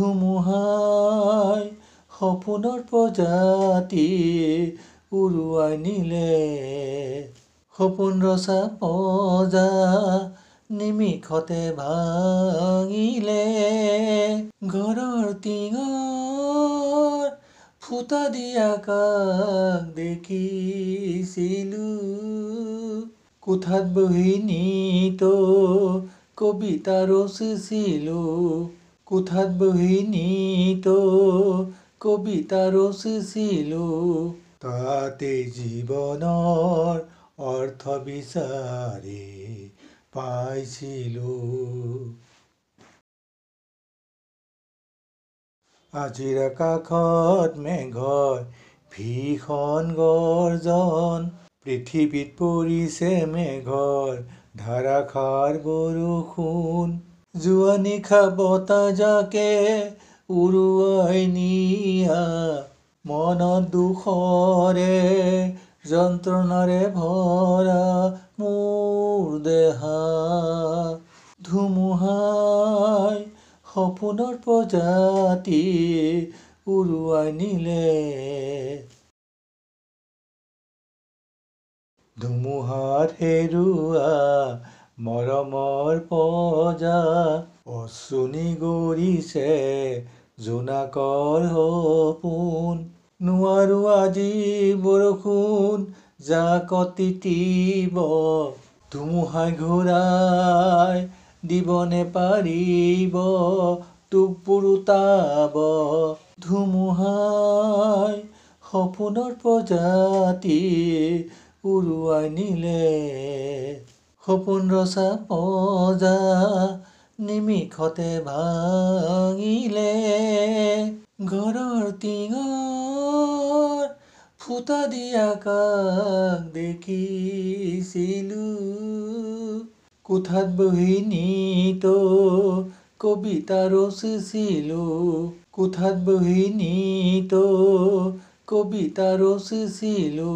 ধুমুহাই সপোনৰ প্ৰজাতি উৰুৱাই নিলে সপোন ৰচা পজা নিমিষতে ভাঙিলে ঘৰৰ টিঙৰ ফুটা দিয়া কাক দেখিছিলো কোঠাত বহি নিত কবিতা ৰচিছিলো কোঠাত বহি নিত কবিতা ৰচিছিলো তাতে জীৱনৰ অৰ্থ বিচাৰি পাইছিলো আজিৰ আকাশত মেঘৰ ভীষণ গৰ্জন পৃথিৱীত পৰিছে মেঘৰ ধাৰাসাৰ বৰষুণ যোৱা নিশা বতাহজাকে উৰুৱাই নিয়া মনত দুখৰে যন্ত্ৰণাৰে ভৰা মোৰ দেহা ধুমুহাই সপোনৰ প্ৰজাতি উৰুৱাই নিলে ধুমুহাত হেৰুৱা মৰমৰ পজা অশ্ৰু নিগৰিছে জোনাকৰ সপোন নোৱাৰো আজি বৰষুণ জাকত তিতিব ধুমুহাই ঘূৰাই দিবনে পাৰিব তোক পুৰুতাব ধুমুহাই সপোনৰ প্ৰজাতি উৰুৱাই নিলে সপোন ৰচা পজা নিমিষতে ভাঙিলে ঘৰৰ টিঙৰ ফুটা দিয়া কাক দেখিছিলো কোঠাত বহি নিত কবিতা ৰচিছিলো কোঠাত বহি নিত কবিতা ৰচিছিলো